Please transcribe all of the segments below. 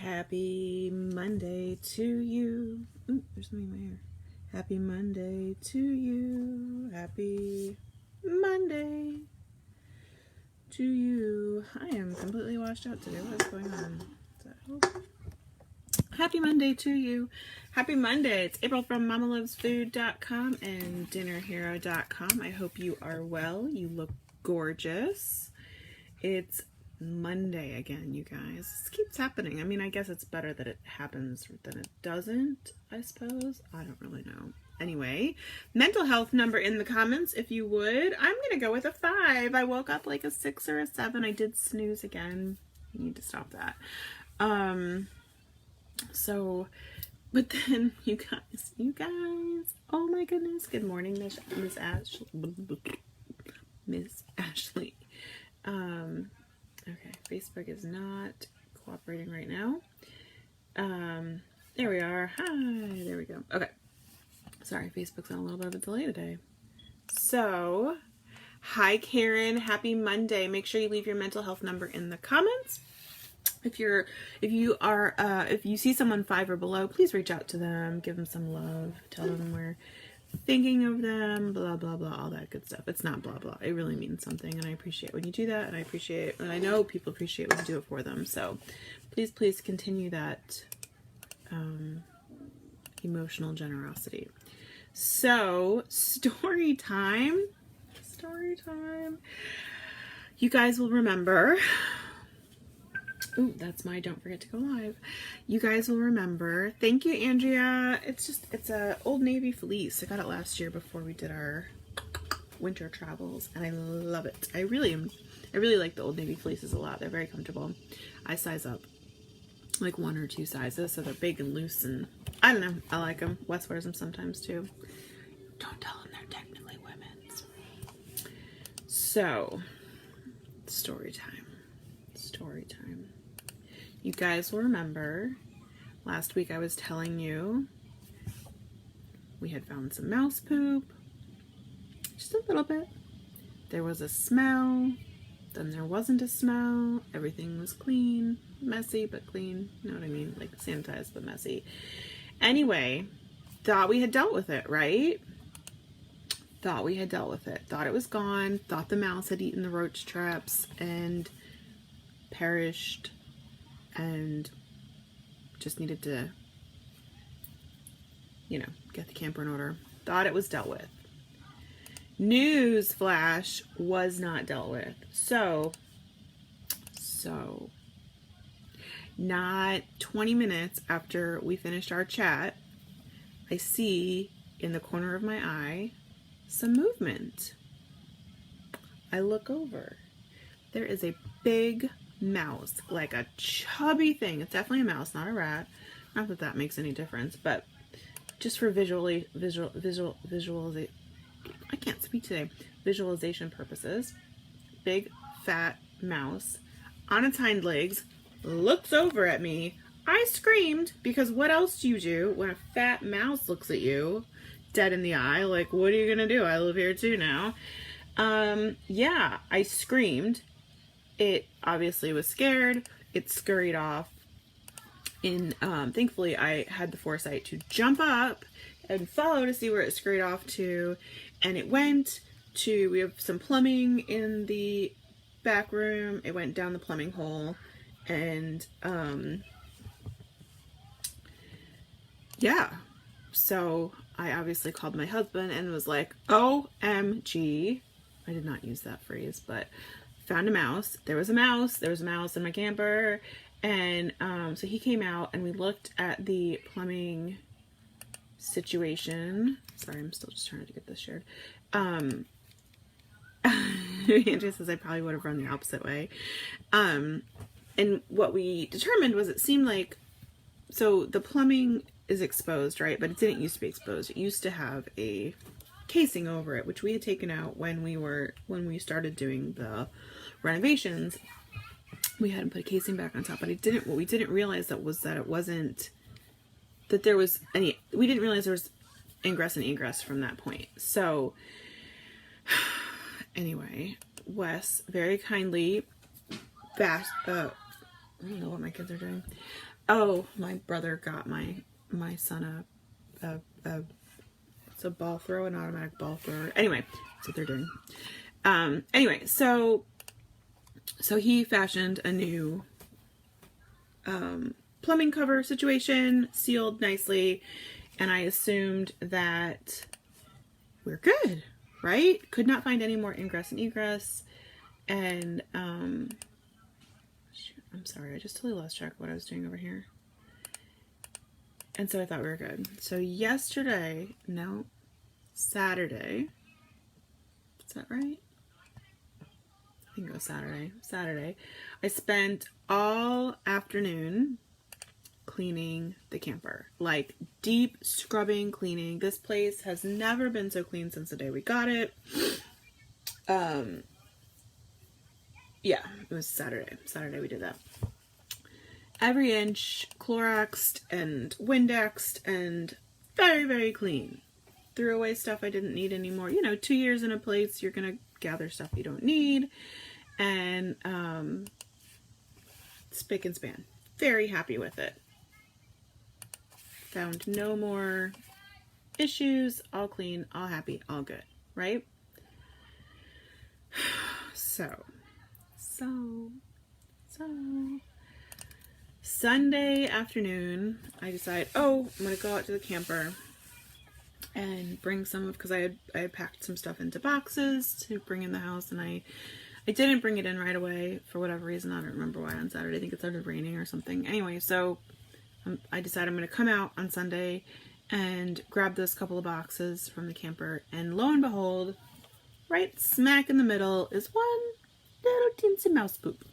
Happy Monday to you. Ooh, there's something in my hair. Happy Monday to you. Happy Monday to you. I am completely washed out today. What is going on? Happy Monday to you. Happy Monday. It's April from MamaLovesFood.com and DinnerHero.com. I hope you are well. You look gorgeous. It's Monday again, you guys. This keeps happening. I mean, I guess it's better that it happens than it doesn't, I suppose. I don't really know. Anyway, mental health number in the comments if you would. I'm going to go with a 5. I woke up like a 6 or a 7. I did snooze again. You need to stop that. But then you guys, oh my goodness. Good morning, Miss Ashley. Okay, Facebook is not cooperating right now. There we are. Hi, there we go. Okay. Sorry, Facebook's on a little bit of a delay today. So, hi Karen, happy Monday. Make sure you leave your mental health number in the comments. If you see someone 5 or below, please reach out to them, give them some love, tell them we're thinking of them, blah blah blah, all that good stuff. It's not blah blah, it really means something, and I appreciate when you do that, and I know people appreciate when you do it for them. So please continue that emotional generosity. So story time. You guys will remember, ooh, that's my don't forget to go live. You guys will remember. Thank you, Andrea. It's a Old Navy fleece. I got it last year before we did our winter travels, and I love it. I really like the Old Navy fleeces a lot. They're very comfortable. I size up like 1 or 2 sizes, so they're big and loose, and I don't know. I like them. Wes wears them sometimes too. Don't tell them they're technically women's. So, story time. You guys will remember last week I was telling you we had found some mouse poop, just a little bit. There was a smell, then there wasn't a smell. Everything was clean, messy but clean. You know what I mean? Like sanitized but messy. Anyway, thought we had dealt with it, right? Thought it was gone. Thought the mouse had eaten the roach traps and perished and just needed to, get the camper in order. Thought it was dealt with. News flash, was not dealt with. So not 20 minutes after we finished our chat, I see in the corner of my eye some movement. I look over. There is a big mouse, like a chubby thing. It's definitely a mouse, not a rat. Not that that makes any difference, but just for visualization purposes. Big fat mouse on its hind legs looks over at me. I screamed, because what else do you do when a fat mouse looks at you dead in the eye? Like, what are you gonna do? I live here too now. Yeah, I screamed. It obviously was scared. It scurried off. Thankfully, I had the foresight to jump up and follow to see where it scurried off to. And it went to, we have some plumbing in the back room. It went down the plumbing hole. And, yeah. So I obviously called my husband and was like, OMG. I did not use that phrase, but found a mouse. There was a mouse in my camper. And so he came out and we looked at the plumbing situation. Sorry, I'm still just trying to get this shared. Andrea says I probably would have run the opposite way. And what we determined was it seemed like, so the plumbing is exposed, right? But it didn't used to be exposed. It used to have a casing over it, which we had taken out when we started doing the renovations. We hadn't put a casing back on top, but what we didn't realize we didn't realize there was ingress and egress from that point. So anyway, Wes very kindly I don't know what my kids are doing. Oh, my brother got my son it's a ball throw, an automatic ball thrower. Anyway, that's what they're doing. Anyway, so he fashioned a new plumbing cover situation, sealed nicely, and I assumed that we're good, right? Could not find any more ingress and egress, and I'm sorry, I just totally lost track of what I was doing over here. And so I thought we were good. So Saturday, is that right? I think it was Saturday, I spent all afternoon cleaning the camper. Like, deep scrubbing, cleaning. This place has never been so clean since the day we got it. Yeah, it was Saturday. Saturday we did that. Every inch Cloroxed and Windexed and very, very clean. Threw away stuff I didn't need anymore. 2 years in a place, you're gonna gather stuff you don't need. And spick and span. Very happy with it. Found no more issues. All clean, all happy, all good, right? So Sunday afternoon, I decided, I'm gonna go out to the camper and bring some of, because I had packed some stuff into boxes to bring in the house, and I didn't bring it in right away for whatever reason. I don't remember why on Saturday. I think it started raining or something. Anyway, so I decided I'm going to come out on Sunday and grab this couple of boxes from the camper, and lo and behold, right smack in the middle is one little teensy mouse poop.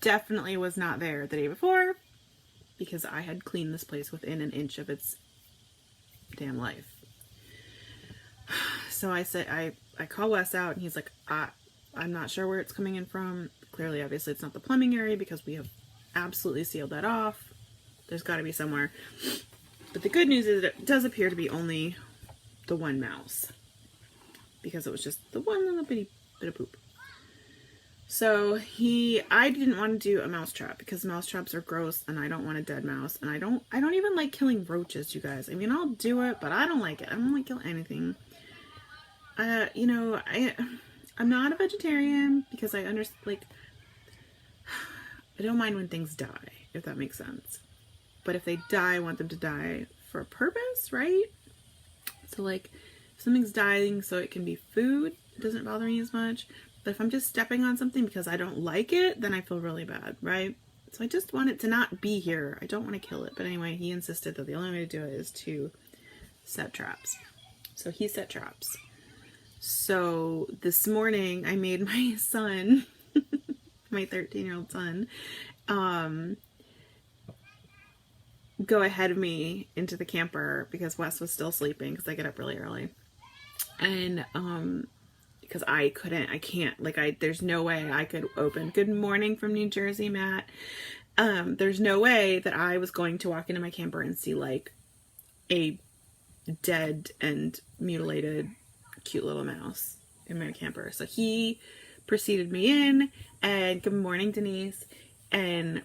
Definitely was not there the day before, because I had cleaned this place within an inch of its damn life. So I said, I call Wes out, and he's like, I'm not sure where it's coming in from. Clearly, obviously, it's not the plumbing area, because we have absolutely sealed that off. There's got to be somewhere. But the good news is that it does appear to be only the one mouse, because it was just the one little bitty bit of poop. So I didn't want to do a mouse trap, because mouse traps are gross, and I don't want a dead mouse, and I don't even like killing roaches, you guys. I mean, I'll do it, but I don't like it. I don't like killing anything. I'm not a vegetarian, because I understand, I don't mind when things die, if that makes sense. But if they die, I want them to die for a purpose, right? So if something's dying so it can be food, it doesn't bother me as much. But if I'm just stepping on something because I don't like it, then I feel really bad, right? So I just want it to not be here. I don't want to kill it. But anyway, he insisted that the only way to do it is to set traps. So he set traps. So this morning I made my son, my 13-year-old son, go ahead of me into the camper, because Wes was still sleeping, because I get up really early. And because there's no way I could open Good Morning from New Jersey, Matt. There's no way that I was going to walk into my camper and see a dead and mutilated cute little mouse in my camper. So he preceded me in, and good morning, Denise, and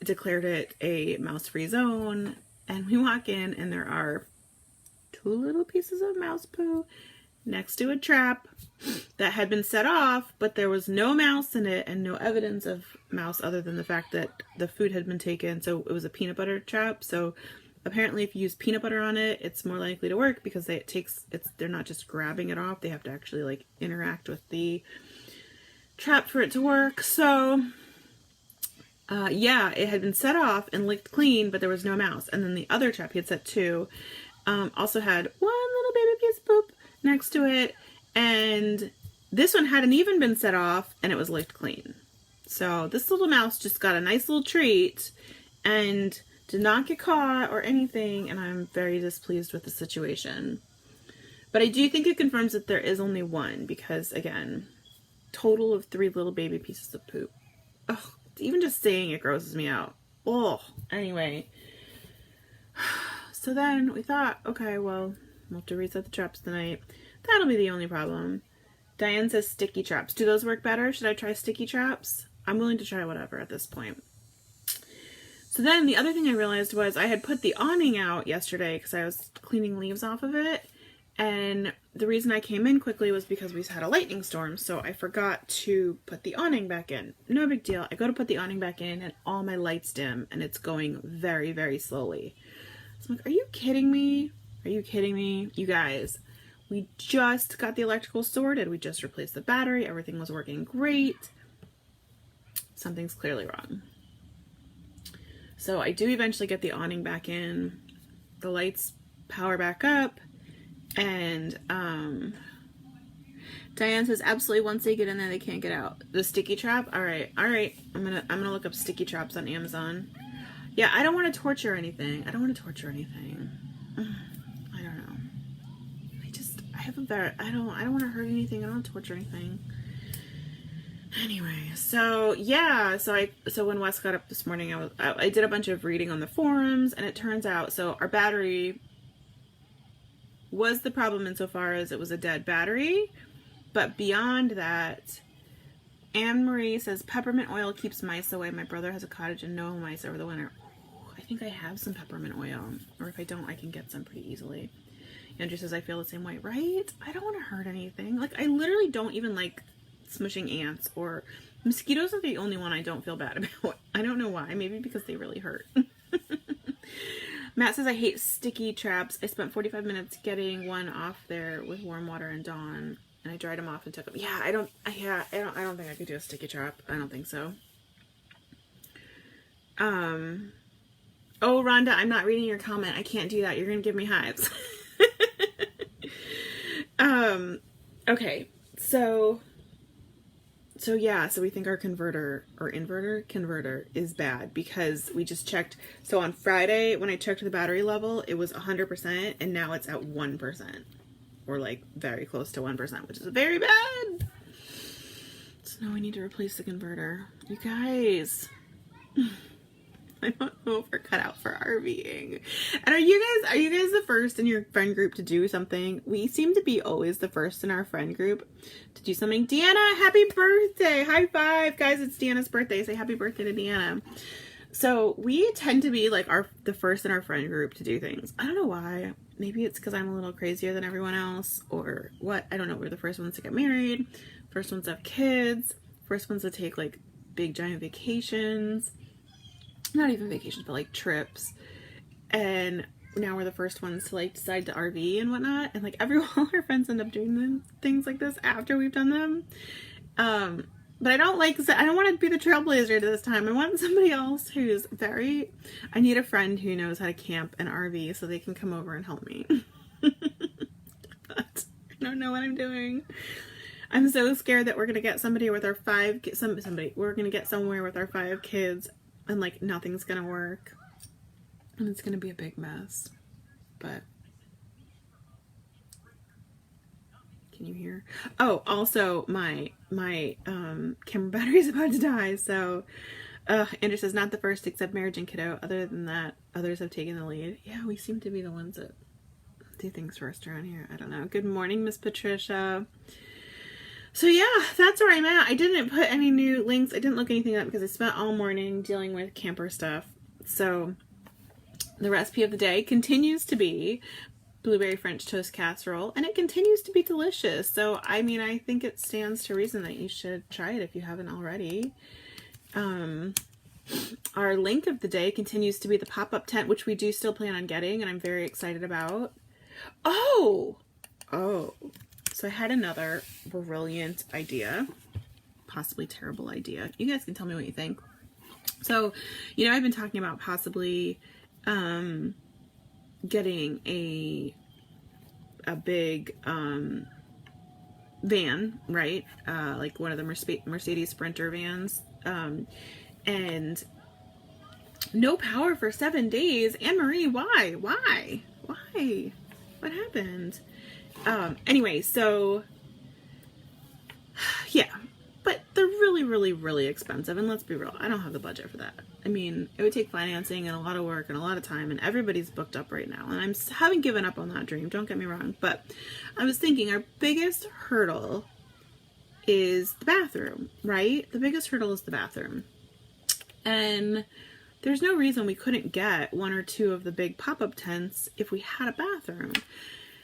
declared it a mouse-free zone. And we walk in, and there are 2 little pieces of mouse poo next to a trap that had been set off, but there was no mouse in it and no evidence of mouse other than the fact that the food had been taken. So it was a peanut butter trap. So apparently if you use peanut butter on it, it's more likely to work, because they're not just grabbing it off. They have to actually interact with the trap for it to work. So yeah, it had been set off and licked clean, but there was no mouse. And then the other trap, he had set 2, also had 1 little baby piece of poop next to it, and this one hadn't even been set off, and it was licked clean. So this little mouse just got a nice little treat and did not get caught or anything, and I'm very displeased with the situation. But I do think it confirms that there is only one, because again, total of 3 little baby pieces of poop. Ugh, even just saying it grosses me out. Oh, anyway. So then we thought, okay, well, we'll have to reset the traps tonight. That'll be the only problem. Diane says sticky traps. Do those work better? Should I try sticky traps? I'm willing to try whatever at this point. So then the other thing I realized was I had put the awning out yesterday because I was cleaning leaves off of it. And the reason I came in quickly was because we had a lightning storm. So I forgot to put the awning back in. No big deal. I go to put the awning back in and all my lights dim and it's going very, very slowly. So I'm like, are you kidding me? Are you kidding me? You guys, we just got the electrical sorted. We just replaced the battery. Everything was working great. Something's clearly wrong. So I do eventually get the awning back in. The lights power back up. And Diane says, absolutely, once they get in there, they can't get out. The sticky trap? All right. I'm gonna look up sticky traps on Amazon. Yeah, I don't want to torture anything. I don't want to torture anything. I don't know. I don't want to hurt anything. I don't want to torture anything. Anyway, so yeah, so when Wes got up this morning, I did a bunch of reading on the forums, and it turns out, so our battery was the problem insofar as it was a dead battery, but beyond that, Anne Marie says peppermint oil keeps mice away. My brother has a cottage and no mice over the winter. Ooh, I think I have some peppermint oil, or if I don't, I can get some pretty easily. Andrew says I feel the same way, right? I don't want to hurt anything. Like, I literally don't even like smushing ants, or mosquitoes are the only one I don't feel bad about. I don't know why. Maybe because they really hurt. Matt says I hate sticky traps. I spent 45 minutes getting one off there with warm water and Dawn, and I dried them off and took them. Yeah, I don't think I could do a sticky trap. I don't think so. Oh, Rhonda, I'm not reading your comment. I can't do that. You're gonna give me hives. Okay, so yeah, so we think our converter is bad because we just checked. So on Friday, when I checked the battery level, it was 100%, and now it's at 1%, or like very close to 1%, which is very bad. So now we need to replace the converter. You guys, I don't know if we're cut out for RVing. And are you guys the first in your friend group to do something? We seem to be always the first in our friend group to do something. Deanna, happy birthday! High five, guys! It's Deanna's birthday. Say happy birthday to Deanna. So we tend to be like the first in our friend group to do things. I don't know why. Maybe it's because I'm a little crazier than everyone else, or what? I don't know. We're the first ones to get married, first ones to have kids, first ones to take like big giant vacations. Not even vacations, but like trips. And now we're the first ones to like decide to RV and whatnot. And like all our friends end up doing things like this after we've done them. But I don't want to be the trailblazer this time. I want somebody else who's I need a friend who knows how to camp and RV so they can come over and help me. But I don't know what I'm doing. I'm so scared that we're going to get somebody with our we're going to get somewhere with our 5 kids and like nothing's going to work. And it's going to be a big mess. But can you hear? Oh, also my camera battery is about to die. So Andrew says not the first except marriage and kiddo. Other than that, others have taken the lead. Yeah, we seem to be the ones that do things first around here. I don't know. Good morning, Miss Patricia. So yeah, that's where I'm at. I didn't put any new links. I didn't look anything up because I spent all morning dealing with camper stuff. So the recipe of the day continues to be blueberry French toast casserole, and it continues to be delicious. So, I mean, I think it stands to reason that you should try it if you haven't already. Our link of the day continues to be the pop-up tent, which we do still plan on getting, and I'm very excited about. Oh! So I had another brilliant idea, possibly terrible idea. You guys can tell me what you think. So, I've been talking about possibly getting a big van, right? Like one of the Mercedes Sprinter vans, and no power for 7 days. Anne Marie, why? What happened? Anyway, so yeah, but they're really, really, really expensive. And let's be real, I don't have the budget for that. I mean, it would take financing and a lot of work and a lot of time, and everybody's booked up right now. And I haven't given up on that dream, don't get me wrong. But I was thinking our biggest hurdle is the bathroom, right? The biggest hurdle is the bathroom. And there's no reason we couldn't get one or two of the big pop-up tents if we had a bathroom.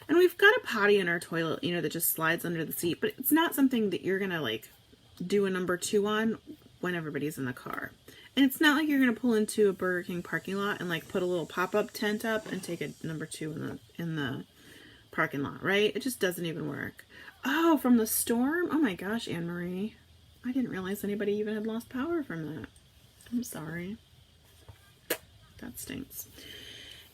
And we've got a potty in our toilet, you know, that just slides under the seat, but it's not something that you're gonna like do a number 2 on when everybody's in the car. And it's not like you're gonna pull into a Burger King parking lot and like put a little pop-up tent up and take a number 2 in the parking lot, right? It just doesn't even work. Oh, from the storm? Oh my gosh, Anne Marie. I didn't realize anybody even had lost power from that. I'm sorry. That stinks.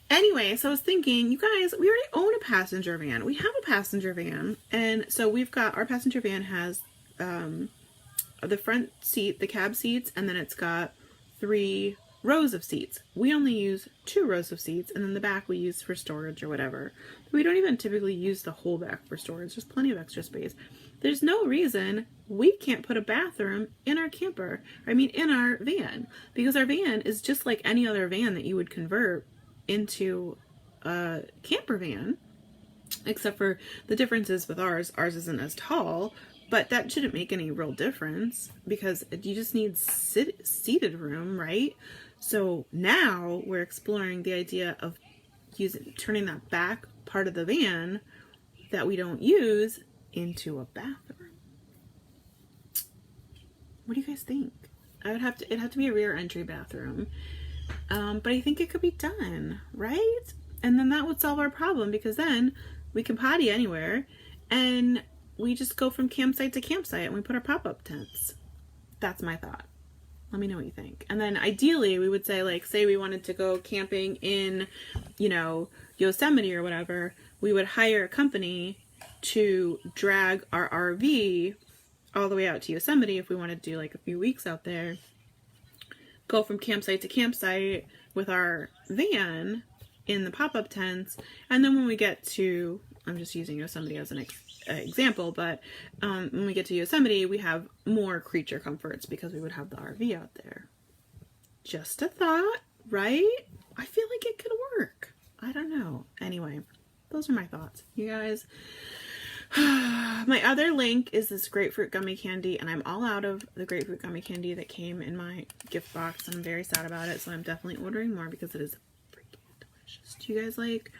Anyway, so I was thinking, you guys, we already own a passenger van. We have a passenger van. And so we've got, our passenger van has the front seat, the cab seats, and then it's got 3 rows of seats. We only use 2 rows of seats, and then the back we use for storage or whatever. We don't even typically use the whole back for storage. There's plenty of extra space. There's no reason we can't put a bathroom in our camper. I mean, in our van, because our van is just like any other van that you would convert into a camper van, except for the differences with ours. Ours isn't as tall, but that shouldn't make any real difference because you just need seated room, right? So now we're exploring the idea of turning that back part of the van that we don't use into a bathroom. What do you guys think? It'd have to be a rear entry bathroom. But I think it could be done, right? And then that would solve our problem because then we can potty anywhere and we just go from campsite to campsite and we put our pop-up tents. That's my thought. Let me know what you think. And then ideally we would say, like, say we wanted to go camping in, you know, Yosemite or whatever, we would hire a company to drag our RV all the way out to Yosemite if we wanted to do like a few weeks out there. Go from campsite to campsite with our van in the pop-up tents. And then when we get to, I'm just using Yosemite as an example, but when we get to Yosemite, we have more creature comforts because we would have the RV out there. Just a thought, right? I feel like it could work. I don't know. Anyway, those are my thoughts. You guys, my other link is this grapefruit gummy candy, and I'm all out of the grapefruit gummy candy that came in my gift box, and I'm very sad about it, so I'm definitely ordering more because it is freaking delicious. Do you guys like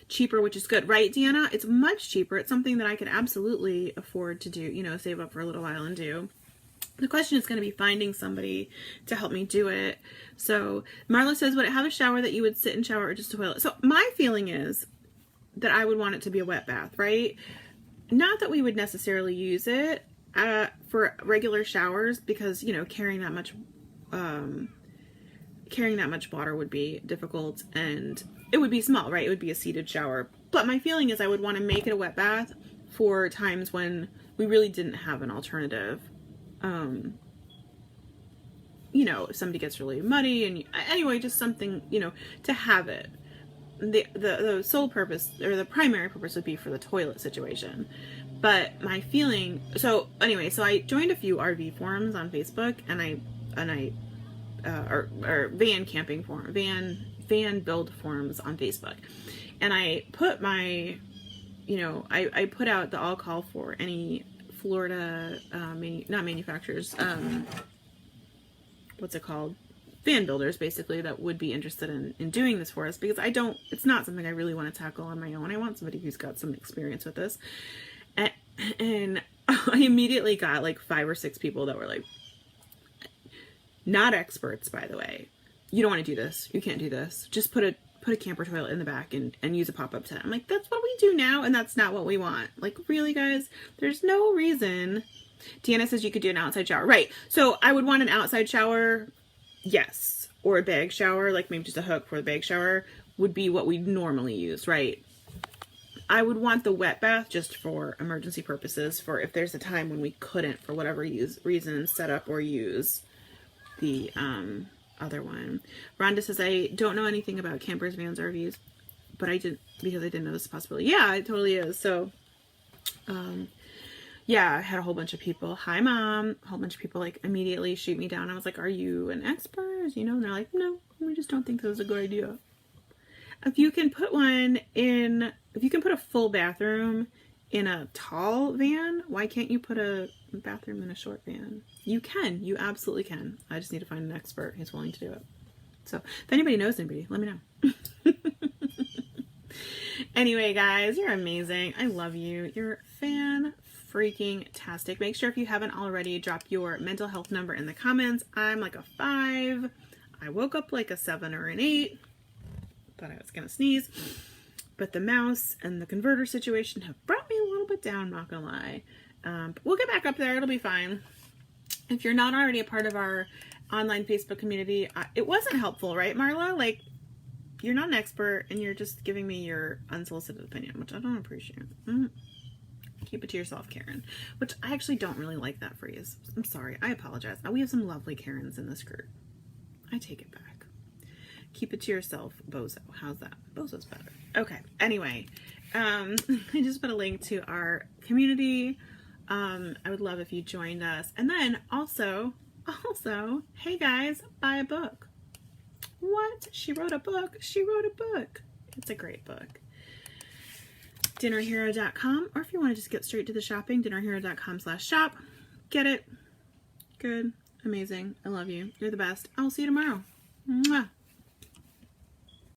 cheaper, which is good, right, Deanna? It's much cheaper. It's something that I could absolutely afford to do, you know, save up for a little while and do. The question is going to be finding somebody to help me do it. So Marla says, would it have a shower that you would sit and shower or just a toilet? So my feeling is that I would want it to be a wet bath, right? Not that we would necessarily use it for regular showers because, you know, carrying that much water would be difficult and it would be small, right? It would be a seated shower. But my feeling is I would want to make it a wet bath for times when we really didn't have an alternative. You know, if somebody gets really muddy and anyway, just something, you know, to have it. The sole purpose or the primary purpose would be for the toilet situation. But my feeling, so anyway, so I joined a few RV forums on Facebook or van camping forum, van build forums on Facebook. And I put my, you know, I put out the all call for any Florida, not manufacturers, what's it called? Van builders, basically, that would be interested in doing this for us, because it's not something I really want to tackle on my own. I want somebody who's got some experience with this. And I immediately got like 5 or 6 people that were like, not experts, by the way. You don't want to do this. You can't do this. Just put a camper toilet in the back and use a pop-up tent. I'm like, that's what we do now, and that's not what we want. Like, really, guys? There's no reason. Deanna says you could do an outside shower. Right. So I would want an outside shower. Yes. Or a bag shower, like maybe just a hook for the bag shower would be what we normally use, right? I would want the wet bath just for emergency purposes, for if there's a time when we couldn't, for whatever reason, set up or use the other one. Rhonda says, I don't know anything about campers, vans, RVs, but I didn't, because I didn't know this was a possibility. Yeah, it totally is. So, yeah, I had a whole bunch of people, hi mom, a whole bunch of people like immediately shoot me down. I was like, are you an expert? You know, and they're like, no, we just don't think this is a good idea. If you can put a full bathroom in a tall van, why can't you put a bathroom in a short van? You can, you absolutely can. I just need to find an expert who's willing to do it. So if anybody knows anybody, let me know. Anyway, guys, you're amazing. I love you. You're fan-freaking-tastic. Make sure if you haven't already, drop your mental health number in the comments. I'm like a 5. I woke up like a 7 or an 8. Thought I was going to sneeze. But the mouse and the converter situation have brought me a little bit down, not gonna lie. But we'll get back up there. It'll be fine. If you're not already a part of our online Facebook community, it wasn't helpful, right, Marla? Like, you're not an expert and you're just giving me your unsolicited opinion, which I don't appreciate. Keep it to yourself, Karen. Which I actually don't really like that phrase. I'm sorry. I apologize. We have some lovely Karens in this group. I take it back. Keep it to yourself, bozo. How's that? Bozo's better. Okay. Anyway, I just put a link to our community. I would love if you joined us. And then also, hey guys, buy a book. What? She wrote a book? She wrote a book. It's a great book. Dinnerhero.com, or if you want to just get straight to the shopping, dinnerhero.com/shop. Get it. Good. Amazing. I love you. You're the best. I'll see you tomorrow. Mwah.